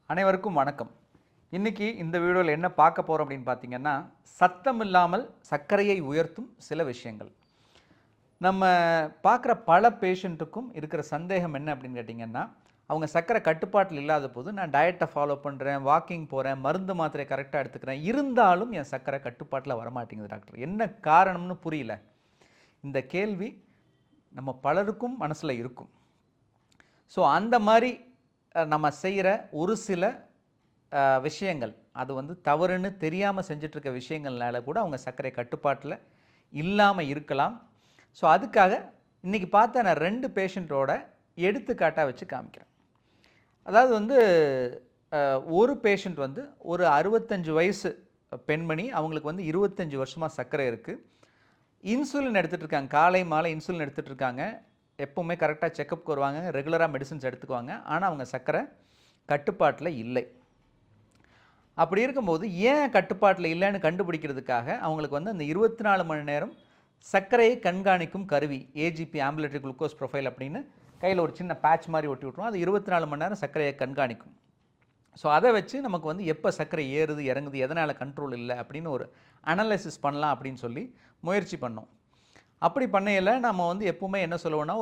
அனைவருக்கும் வணக்கம். இன்னைக்கு இந்த வீடியோவில் என்ன பார்க்க போகிறோம் அப்படின்னு பார்த்தீங்கன்னா, சத்தம் இல்லாமல் சர்க்கரையை உயர்த்தும் சில விஷயங்கள். நம்ம பார்க்குற பல பேஷண்ட்டுக்கும் இருக்கிற சந்தேகம் என்ன அப்படின்னு கேட்டிங்கன்னா, அவங்க சர்க்கரை கட்டுப்பாட்டில் இல்லாத போது நான் டயட்டை ஃபாலோ பண்ணுறேன், வாக்கிங் போகிறேன், மருந்து மாத்திரை கரெக்டாக எடுத்துக்கிறேன், இருந்தாலும் என் சர்க்கரை கட்டுப்பாட்டில் வரமாட்டேங்குது டாக்டர், என்ன காரணம்னு புரியல. இந்த கேள்வி நம்ம பலருக்கும் மனசில் இருக்கும். ஸோ அந்த மாதிரி நம்ம செய்கிற ஒரு சில விஷயங்கள், அது வந்து தவறுன்னு தெரியாமல் செஞ்சிட்ருக்க விஷயங்கள்னால கூட அவங்க சர்க்கரை கட்டுப்பாட்டில் இல்லாமல் இருக்கலாம். ஸோ அதுக்காக இன்றைக்கி பார்த்த நான் 2 பேஷண்ட்டோட எடுத்துக்காட்டாக வச்சு காமிக்கிறேன். அதாவது வந்து ஒரு பேஷண்ட் வந்து ஒரு 65 வயசு பெண்மணி, அவங்களுக்கு வந்து 25 வருஷமாக சர்க்கரை இருக்குது. இன்சுலின் எடுத்துகிட்டு இருக்காங்க, காலை மாலை இன்சுலின் எடுத்துகிட்டு இருக்காங்க. எப்போவுமே கரெக்டாக செக்கப்புக்கு வருவாங்க, ரெகுலராக மெடிசின்ஸ் எடுத்துக்குவாங்க. ஆனால் அவங்க சர்க்கரை கட்டுப்பாட்டில் இல்லை. அப்படி இருக்கும்போது ஏன் கட்டுப்பாட்டில் இல்லைன்னு கண்டுபிடிக்கிறதுக்காக அவங்களுக்கு வந்து அந்த 24 மணி நேரம் சர்க்கரையை கண்காணிக்கும் கருவி, ஏஜிபி ஆம்புலேட்டரி குளுக்கோஸ் ப்ரொஃபைல் அப்படின்னு கையில் ஒரு சின்ன பேட்ச் மாதிரி ஒட்டி விட்ருவோம். அது 24 மணி நேரம் சர்க்கரையை கண்காணிக்கும். ஸோ அதை வச்சு நமக்கு வந்து எப்போ சர்க்கரை ஏறுது இறங்குது, எதனால் கண்ட்ரோல் இல்லை அப்படின்னு ஒரு அனலைசிஸ் பண்ணலாம் அப்படின்னு சொல்லி முயற்சி பண்ணோம். அப்படி பண்ணையில் நம்ம வந்து எப்போவுமே என்ன சொல்லுவோம்னா,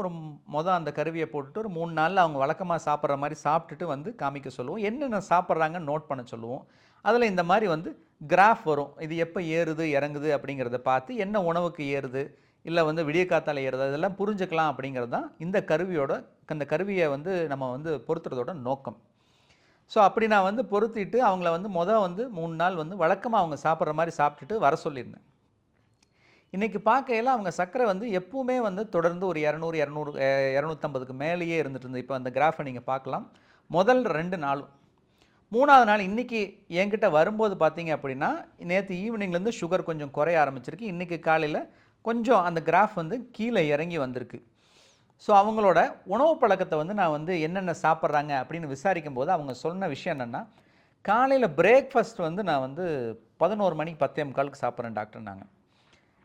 அந்த கருவியை போட்டுட்டு ஒரு 3 நாளில் அவங்க வழக்கமாக சாப்பிட்ற மாதிரி சாப்பிட்டுட்டு வந்து காமிக்க சொல்லுவோம். என்னென்ன சாப்பிட்றாங்கன்னு நோட் பண்ண சொல்லுவோம். அதில் இந்த மாதிரி வந்து கிராஃப் வரும், இது எப்போ ஏறுது இறங்குது அப்படிங்கிறத பார்த்து என்ன உணவுக்கு ஏறுது, இல்லை வந்து விடிய காத்தால் ஏறுது, அதெல்லாம் புரிஞ்சுக்கலாம் அப்படிங்கிறது தான் இந்த கருவியை வந்து நம்ம வந்து பொருத்துறதோட நோக்கம். ஸோ அப்படி நான் வந்து பொருத்திட்டு அவங்கள வந்து 3 நாள் வந்து வழக்கமாக அவங்க சாப்பிட்ற மாதிரி சாப்பிட்டுட்டு வர சொல்லியிருந்தேன். இன்றைக்கி பார்க்கையில் அவங்க சர்க்கரை வந்து எப்பவுமே வந்து தொடர்ந்து ஒரு 250க்கு மேலேயே இருந்துட்டு இருந்தது. இப்போ அந்த கிராஃபை நீங்கள் பார்க்கலாம். முதல் 2 நாளும். 3ஆவது நாள் இன்றைக்கி என்கிட்ட வரும்போது பார்த்தீங்க அப்படின்னா, நேற்று ஈவினிங்லேருந்து சுகர் கொஞ்சம் குறைய ஆரம்பிச்சிருக்கு. இன்றைக்கி காலையில் கொஞ்சம் அந்த கிராஃப் வந்து கீழே இறங்கி வந்திருக்கு. ஸோ அவங்களோட உணவு பழக்கத்தை வந்து நான் வந்து என்னென்ன சாப்பிட்றாங்க அப்படின்னு விசாரிக்கும் போது அவங்க சொன்ன விஷயம் என்னென்னா, காலையில் பிரேக்ஃபாஸ்ட் வந்து நான் வந்து 11 மணிக்கு 10:45க்கு சாப்பிட்றேன் டாக்டர்.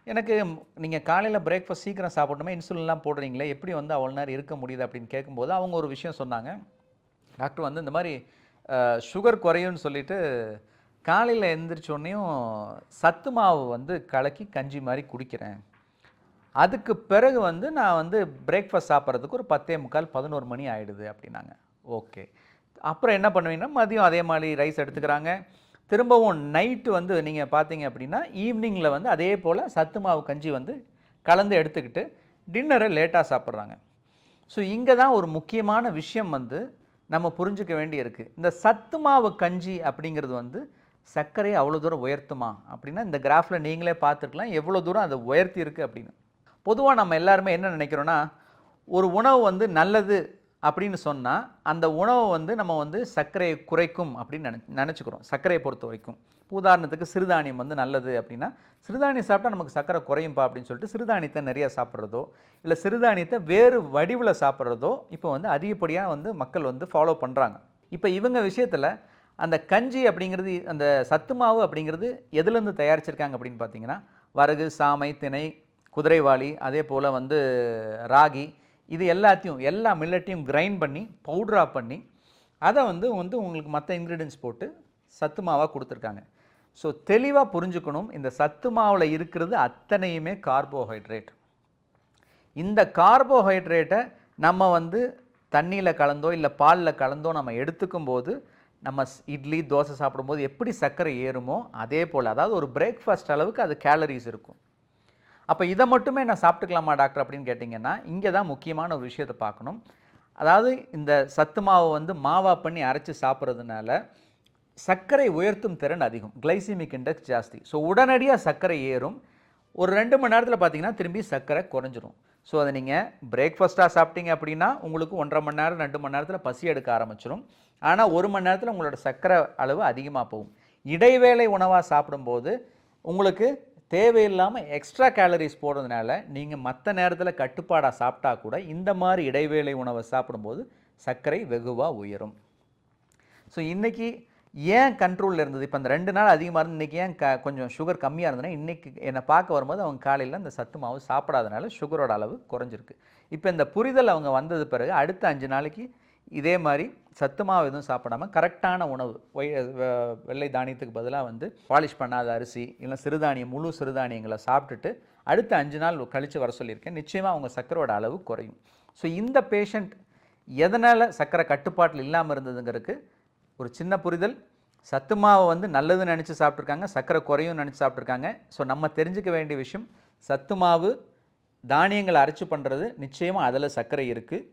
எனக்கு நீங்கள் காலையில் பிரேக்ஃபாஸ்ட் சீக்கிரம் சாப்பிடணுமே, இன்சுலின்லாம் போடுறீங்களே, எப்படி வந்து அவ்வளோ நேரம் இருக்க முடியுது அப்படின்னு கேட்கும்போது அவங்க ஒரு விஷயம் சொன்னாங்க. டாக்டர் வந்து இந்த மாதிரி சுகர் குறையும்னு சொல்லிட்டு காலையில் எழுந்திரிச்சோன்னையும் சத்து மாவு வந்து கலக்கி கஞ்சி மாதிரி குடிக்கிறேன். அதுக்கு பிறகு வந்து நான் வந்து பிரேக்ஃபாஸ்ட் சாப்பிட்றதுக்கு ஒரு 10:45 11 மணி ஆகிடுது அப்படின்னாங்க. ஓகே, அப்புறம் என்ன பண்ணுவீங்கன்னா மதியம் அதே மாதிரி ரைஸ் எடுத்துக்கிறாங்க. திரும்பவும் நைட்டு வந்து நீங்கள் பார்த்தீங்க அப்படின்னா ஈவினிங்கில் வந்து அதே போல் சத்து மாவு கஞ்சி வந்து கலந்து எடுத்துக்கிட்டு டின்னரை லேட்டாக சாப்பிட்றாங்க. ஸோ இங்கே தான் ஒரு முக்கியமான விஷயம் வந்து நம்ம புரிஞ்சுக்க வேண்டியிருக்கு. இந்த சத்து மாவு கஞ்சி அப்படிங்கிறது வந்து சர்க்கரையை அவ்வளோ தூரம் உயர்த்துமா அப்படின்னா, இந்த கிராஃபில் நீங்களே பார்த்துக்கலாம் எவ்வளோ தூரம் அதை உயர்த்தி இருக்குது அப்படின்னு. பொதுவாக நம்ம எல்லாருமே என்ன நினைக்கிறோன்னா, ஒரு உணவு வந்து நல்லது அப்படின்னு சொன்னால் அந்த உணவை வந்து நம்ம வந்து சர்க்கரையை குறைக்கும் அப்படின்னு நினச்சிக்கிறோம். சர்க்கரையை பொறுத்த வரைக்கும் உதாரணத்துக்கு சிறுதானியம் வந்து நல்லது அப்படின்னா, சிறுதானியம் சாப்பிட்டா நமக்கு சர்க்கரை குறையும்பா அப்படின்னு சொல்லிட்டு சிறுதானியத்தை நிறைய சாப்பிட்றதோ, இல்லை சிறுதானியத்தை வேறு வடிவில் சாப்பிட்றதோ இப்போ வந்து அதிகப்படியாக வந்து மக்கள் வந்து ஃபாலோ பண்ணுறாங்க. இப்போ இவங்க விஷயத்தில் அந்த கஞ்சி அப்படிங்கிறது, அந்த சத்து மாவு அப்படிங்கிறது எதுலேருந்து தயாரிச்சிருக்காங்க அப்படின்னு பார்த்தீங்கன்னா, வரகு, சாமை, திணை, குதிரைவாளி, அதே போல் வந்து ராகி, இது எல்லா மில்லட்டையும் கிரைண்ட் பண்ணி பவுடராக பண்ணி அதை வந்து உங்களுக்கு மற்ற இன்க்ரீடியன்ஸ் போட்டு சத்து மாவாக கொடுத்துருக்காங்க. ஸோ தெளிவாக புரிஞ்சுக்கணும், இந்த சத்து மாவில் இருக்கிறது அத்தனையுமே கார்போஹைட்ரேட். இந்த கார்போஹைட்ரேட்டை நம்ம வந்து தண்ணியில் கலந்தோ இல்லை பாலில் கலந்தோ நம்ம எடுத்துக்கும் போது, நம்ம இட்லி தோசை சாப்பிடும்போது எப்படி சர்க்கரை ஏறுமோ அதே போல், அதாவது ஒரு பிரேக்ஃபாஸ்ட் அளவுக்கு அது கேலரிஸ் இருக்கும். அப்போ இதை மட்டுமே நான் சாப்பிட்டுக்கலாமா டாக்டர் அப்படின்னு கேட்டிங்கன்னா, இங்கே தான் முக்கியமான ஒரு விஷயத்தை பார்க்கணும். அதாவது இந்த சத்து மாவை வந்து மாவா பண்ணி அரைச்சி சாப்பிட்றதுனால சர்க்கரை உயர்த்தும் திறன் அதிகம், கிளைசிமிக் இண்டெக்ஸ் ஜாஸ்தி. ஸோ உடனடியாக சர்க்கரை ஏறும். ஒரு 2 மணி நேரத்தில் பார்த்தீங்கன்னா திரும்பி சர்க்கரை குறைஞ்சிரும். ஸோ அதை நீங்கள் பிரேக்ஃபாஸ்ட்டாக சாப்பிட்டீங்க அப்படின்னா உங்களுக்கு 1.5 மணி நேரம் 2 மணி நேரத்தில் பசி எடுக்க ஆரம்பிச்சிடும். ஆனால் 1 மணி நேரத்தில் உங்களோட சர்க்கரை அளவு அதிகமாக போகும். இடைவேளை உணவாக சாப்பிடும்போது உங்களுக்கு தேவையில்லாமல் எக்ஸ்ட்ரா கேலரிஸ் போடுறதுனால நீங்கள் மற்ற நேரத்தில் கட்டுப்பாடாக சாப்பிட்டா கூட இந்த மாதிரி இடைவேளை உணவை சாப்பிடும்போது சர்க்கரை வெகுவாக உயரும். ஸோ இன்றைக்கி ஏன் கண்ட்ரோலில் இருந்தது, இப்போ அந்த 2 நாள் அதிகமாக இருந்து இன்றைக்கி ஏன் கொஞ்சம் சுகர் கம்மியாக இருந்ததுன்னா, இன்றைக்கி என்னை பார்க்க வரும்போது அவங்க காலையில் இந்த சத்து மாவு சாப்பிடாதனால சுகரோட அளவு குறைஞ்சிருக்கு. இப்போ இந்த புரிதல் அவங்க வந்தது பிறகு அடுத்த 5 நாளைக்கு இதே மாதிரி சத்து மாவு எதுவும் சாப்பிடாம கரெக்டான உணவு வெள்ளை தானியத்துக்கு பதிலாக வந்து பாலிஷ் பண்ணாத அரிசி இல்லை சிறுதானியம் முழு சிறுதானியங்களை சாப்பிட்டுட்டு அடுத்த 5 நாள் கழித்து வர சொல்லியிருக்கேன். நிச்சயமாக அவங்க சர்க்கரையோட அளவு குறையும். ஸோ இந்த பேஷண்ட் எதனால் சர்க்கரை கட்டுப்பாட்டில் இல்லாமல் இருந்ததுங்கிறதுக்கு ஒரு சின்ன புரிதல். சத்து மாவை வந்து நல்லதுன்னு நினச்சி சாப்பிட்ருக்காங்க, சர்க்கரை குறையும் நினச்சி சாப்பிட்ருக்காங்க. ஸோ நம்ம தெரிஞ்சுக்க வேண்டிய விஷயம், சத்து மாவு தானியங்களை அரைச்சி பண்ணுறது நிச்சயமாக அதில் சர்க்கரை இருக்குது.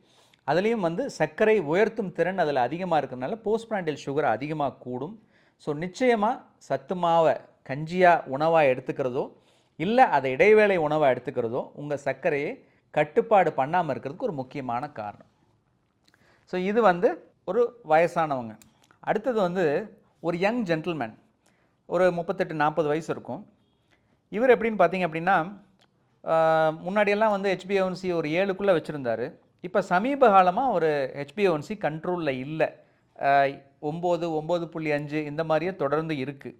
அதுலேயும் வந்து சர்க்கரை உயர்த்தும் திறன் அதில் அதிகமாக இருக்கிறதுனால போஸ்ட் பிராண்டியல் சுகர் அதிகமாக கூடும். ஸோ நிச்சயமாக சத்து மாவை கஞ்சியாக உணவாக எடுத்துக்கிறதோ இல்லை அதை இடைவேளை உணவாக எடுத்துக்கிறதோ உங்கள் சர்க்கரையை கட்டுப்பாடு பண்ணாமல் இருக்கிறதுக்கு ஒரு முக்கியமான காரணம். ஸோ இது வந்து ஒரு வயசானவங்க. அடுத்தது வந்து ஒரு யங் ஜென்டில்மேன், ஒரு 38-40 வயசு இருக்கும். இவர் எப்படின்னு பார்த்தீங்க அப்படின்னா முன்னாடியெல்லாம் வந்து HbA1c ஒரு 7க்குள்ளே வச்சுருந்தார். இப்போ சமீப காலமாக ஒரு HbA1c கண்ட்ரோலில் இல்லை, 9, 9.5 இந்த மாதிரியே தொடர்ந்து இருக்குது.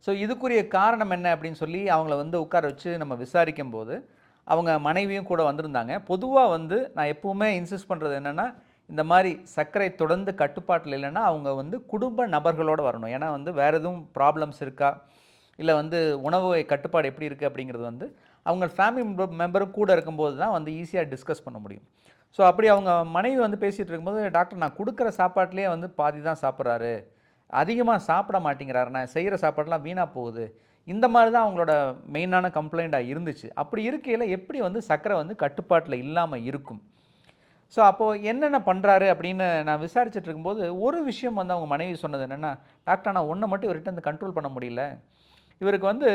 ஸோ இதுக்குரிய காரணம் என்ன அப்படின்னு சொல்லி அவங்கள வந்து உட்கார வச்சு நம்ம விசாரிக்கும் போது அவங்க மனைவியும் கூட வந்திருந்தாங்க. பொதுவாக வந்து நான் எப்போவுமே இன்சிஸ்ட் பண்ணுறது என்னென்னா, இந்த மாதிரி சர்க்கரை தொடர்ந்து கட்டுப்பாட்டில் இல்லைன்னா அவங்க வந்து குடும்ப நபர்களோடு வரணும். ஏன்னா வந்து வேறு எதுவும் ப்ராப்ளம்ஸ் இருக்கா இல்லை வந்து உணவு கட்டுப்பாடு எப்படி இருக்குது அப்படிங்கிறது வந்து அவங்க ஃபேமிலி மெம்பரும் கூட இருக்கும்போது தான் வந்து ஈஸியாக டிஸ்கஸ் பண்ண முடியும். ஸோ அப்படி அவங்க மனைவி வந்து பேசிகிட்டு இருக்கும்போது, டாக்டர் நான் கொடுக்குற சாப்பாட்லேயே வந்து பாதி தான் சாப்பிட்றாரு, அதிகமாக சாப்பிட மாட்டேங்கிறாரு, நான் செய்கிற சாப்பாடெலாம் வீணாக போகுது, இந்த மாதிரி தான் அவங்களோட மெயினான கம்ப்ளைண்ட்டாக இருந்துச்சு. அப்படி இருக்கையில் எப்படி வந்து சர்க்கரை வந்து கட்டுப்பாட்டில் இல்லாமல் இருக்கும்? ஸோ அப்போது என்னென்ன பண்ணுறாரு அப்படின்னு நான் விசாரிச்சுட்டு இருக்கும்போது ஒரு விஷயம் வந்து அவங்க மனைவி சொன்னது என்னென்னா, டாக்டர் நான் ஒன்றை மட்டும் இவர்கிட்ட வந்து கண்ட்ரோல் பண்ண முடியல, இவருக்கு வந்து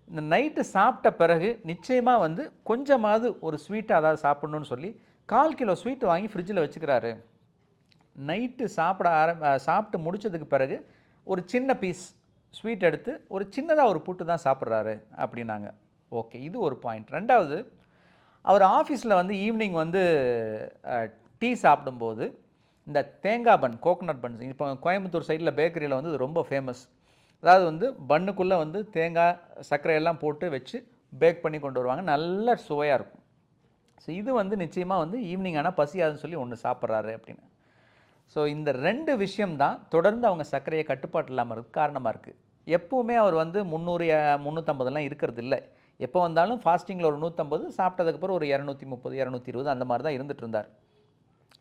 இந்த நைட்டு சாப்பிட்ட பிறகு நிச்சயமாக வந்து கொஞ்சமாவது ஒரு ஸ்வீட்டை அதாவது சாப்பிட்ணுன்னு சொல்லி 1/4 கிலோ ஸ்வீட் வாங்கி ஃப்ரிட்ஜில் வச்சுக்கிறாரு. நைட்டு சாப்பிட்டு முடித்ததுக்கு பிறகு ஒரு சின்ன பீஸ் ஸ்வீட் எடுத்து ஒரு சின்னதாக ஒரு புட்டு தான் சாப்பிட்றாரு அப்படின்னாங்க. ஓகே, இது ஒரு பாயிண்ட். ரெண்டாவது, அவர் ஆஃபீஸில் வந்து ஈவினிங் வந்து டீ சாப்பிடும்போது இந்த தேங்காய் பன், கோகோனட் பன்ஸ், இப்போ கோயம்புத்தூர் சைடில் பேக்கரியில் வந்து இது ரொம்ப ஃபேமஸ். அதாவது வந்து பன்னுக்குள்ளே வந்து தேங்காய் சர்க்கரையெல்லாம் போட்டு வச்சு பேக் பண்ணி கொண்டு வருவாங்க, நல்ல சுவையாக இருக்கும். ஸோ இது வந்து நிச்சயமாக வந்து ஈவினிங் ஆனால் பசியாதுன்னு சொல்லி ஒன்று சாப்பிட்றாரு அப்படின்னு. ஸோ இந்த 2 விஷயம்தான் தொடர்ந்து அவங்க சர்க்கரையை கட்டுப்பாட்டு இல்லாமல் இருக்க காரணமாக இருக்குது. எப்போவுமே அவர் வந்து 300 350 இருக்கிறது இல்லை. எப்போ வந்தாலும் ஃபாஸ்டிங்கில் ஒரு 150, சாப்பிட்டதுக்கப்புறம் ஒரு 230 220 அந்த மாதிரி தான் இருந்துகிட்டு இருந்தார்.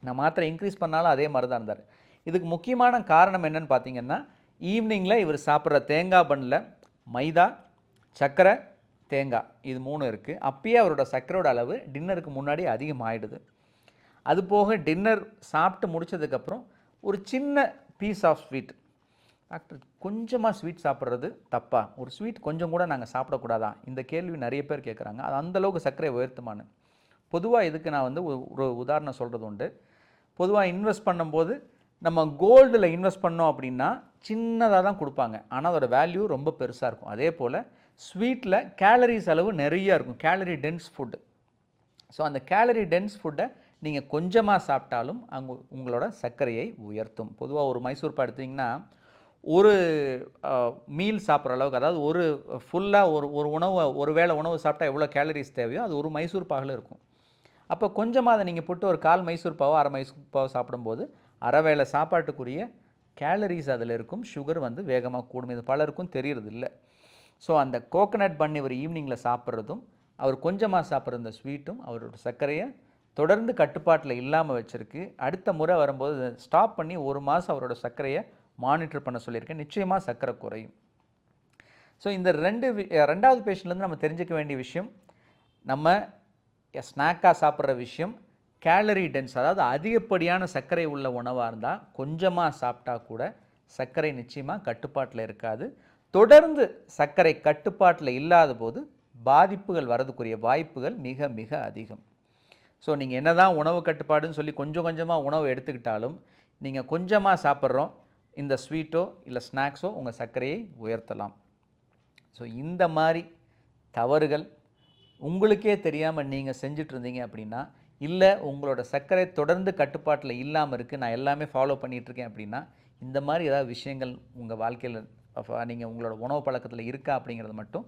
நான் மாத்திரை இன்க்ரீஸ் பண்ணாலும் அதே மாதிரி தான் இருந்தார். இதுக்கு முக்கியமான காரணம் என்னென்னு பார்த்தீங்கன்னா, ஈவினிங்கில் இவர் சாப்பிட்ற தேங்காய் பன்னில் மைதா, சர்க்கரை, தேங்காய் இது 3 இருக்குது. அப்பயே அவரோட சர்க்கரையோட அளவு டின்னருக்கு முன்னாடி அதிகமாகிடுது. அது போக டின்னர் சாப்பிட்டு முடித்ததுக்கப்புறம் ஒரு சின்ன பீஸ் ஆஃப் ஸ்வீட், டாக்டர் கொஞ்சமாக ஸ்வீட் சாப்பிட்றது தப்பா, ஒரு ஸ்வீட் கொஞ்சம் கூட நாங்கள் சாப்பிடக்கூடாதா, இந்த கேள்வி நிறைய பேர் கேட்குறாங்க. அது அந்தளவுக்கு சர்க்கரை உயர்த்துமான்னு. பொதுவாக இதுக்கு நான் வந்து ஒரு உதாரணம் சொல்கிறது உண்டு. பொதுவாக இன்வெஸ்ட் பண்ணும்போது நம்ம கோல்டில் இன்வெஸ்ட் பண்ணோம் அப்படின்னா சின்னதாக தான் கொடுப்பாங்க, ஆனால் அதோட வேல்யூ ரொம்ப பெருசாக இருக்கும். அதே போல் ஸ்வீட்டில் கேலரிஸ் அளவு நிறையா இருக்கும், கேலரி டென்ஸ் ஃபுட்டு. ஸோ அந்த கேலரி டென்ஸ் ஃபுட்டை நீங்கள் கொஞ்சமாக சாப்பிட்டாலும் உங்களோட சர்க்கரையை உயர்த்தும். பொதுவாக ஒரு மைசூர் பாக்கு எடுத்திங்கன்னா ஒரு மீல் சாப்பிட்ற அளவுக்கு, அதாவது ஒரு ஃபுல்லாக ஒரு உணவு, ஒரு வேளை உணவு சாப்பிட்டா எவ்வளோ கேலரிஸ் தேவையோ அது ஒரு மைசூர் பாகில் இருக்கும். அப்போ கொஞ்சமாக அதை நீங்கள் போட்டு ஒரு 1/4 மைசூர் பாவோ 1/2 மைசூர் பாவோ சாப்பிடும்போது அரை வேளை சாப்பாட்டுக்குரிய கேலரிஸ் அதில் இருக்கும், சுகர் வந்து வேகமாக கூடும். இது பலருக்கும் தெரியறது இல்லை. ஸோ அந்த கோகனட் பன் இவர் ஈவினிங்கில் சாப்பிட்றதும் அவர் கொஞ்சமாக சாப்பிட்ற இந்த ஸ்வீட்டும் அவரோட சர்க்கரையை தொடர்ந்து கட்டுப்பாட்டில் இல்லாமல் வச்சுருக்கு. அடுத்த முறை வரும்போது ஸ்டாப் பண்ணி 1 மாதம் அவரோட சர்க்கரையை மானிட்டர் பண்ண சொல்லியிருக்கேன். நிச்சயமாக சர்க்கரை குறையும். ஸோ இந்த 2வது பேஷண்ட்லேருந்து நம்ம தெரிஞ்சுக்க வேண்டிய விஷயம், நம்ம ஸ்நாக்காக சாப்பிட்ற விஷயம் கேலரி டென்ஸ், அதாவது அதிகப்படியான சர்க்கரை உள்ள உணவாக இருந்தால் கொஞ்சமாக சாப்பிட்டா கூட சர்க்கரை நிச்சயமாக கட்டுப்பாட்டில் இருக்காது. தொடர்ந்து சர்க்கரை கட்டுப்பாட்டில் இல்லாத போது பாதிப்புகள் வரதுக்குரிய வாய்ப்புகள் மிக மிக அதிகம். ஸோ நீங்கள் என்ன தான் உணவு கட்டுப்பாடுன்னு சொல்லி கொஞ்சம் கொஞ்சமாக உணவு எடுத்துக்கிட்டாலும் நீங்கள் கொஞ்சமாக சாப்பிட்றோம் இந்த ஸ்வீட்டோ இல்லை ஸ்நாக்ஸோ உங்கள் சர்க்கரையை உயர்த்தலாம். ஸோ இந்த மாதிரி தவறுகள் உங்களுக்கே தெரியாமல் நீங்கள் செஞ்சுட்டு இருந்தீங்க அப்படின்னா, இல்லை உங்களோட சர்க்கரை தொடர்ந்து கட்டுப்பாட்டில் இல்லாமல் இருக்குது, நான் எல்லாமே ஃபாலோ பண்ணிகிட்ருக்கேன் அப்படின்னா, இந்த மாதிரி ஏதாவது விஷயங்கள் உங்கள் வாழ்க்கையில் நீங்கள் உங்களோட உணவு பழக்கத்தில் இருக்கா அப்படிங்கிறத மட்டும்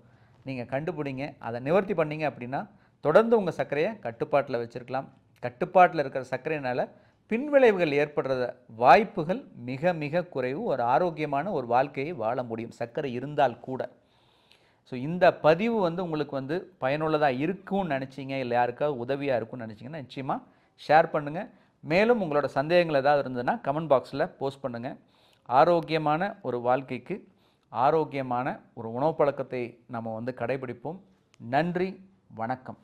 நீங்கள் கண்டுபிடிங்க. அதை நிவர்த்தி பண்ணிங்க அப்படின்னா தொடர்ந்து உங்கள் சர்க்கரையை கட்டுப்பாட்டில் வச்சுருக்கலாம். கட்டுப்பாட்டில் இருக்கிற சர்க்கரையினால் பின்விளைவுகள் ஏற்படுற வாய்ப்புகள் மிக மிக குறைவு. ஒரு ஆரோக்கியமான ஒரு வாழ்க்கையை வாழ முடியும் சர்க்கரை இருந்தால் கூட. ஸோ இந்த பதிவு உங்களுக்கு பயனுள்ளதாக இருக்கும்னு நினச்சிங்க, இல்லை யாருக்காவது உதவியாக இருக்கும்னு நினச்சிங்கன்னா நிச்சயமாக ஷேர் பண்ணுங்கள். மேலும் உங்களோட சந்தேகங்கள் ஏதாவது இருந்ததுன்னா கமெண்ட் பாக்ஸில் போஸ்ட் பண்ணுங்கள். ஆரோக்கியமான ஒரு வாழ்க்கைக்கு ஆரோக்கியமான ஒரு உணவு பழக்கத்தை நம்ம கடைபிடிப்போம். நன்றி, வணக்கம்.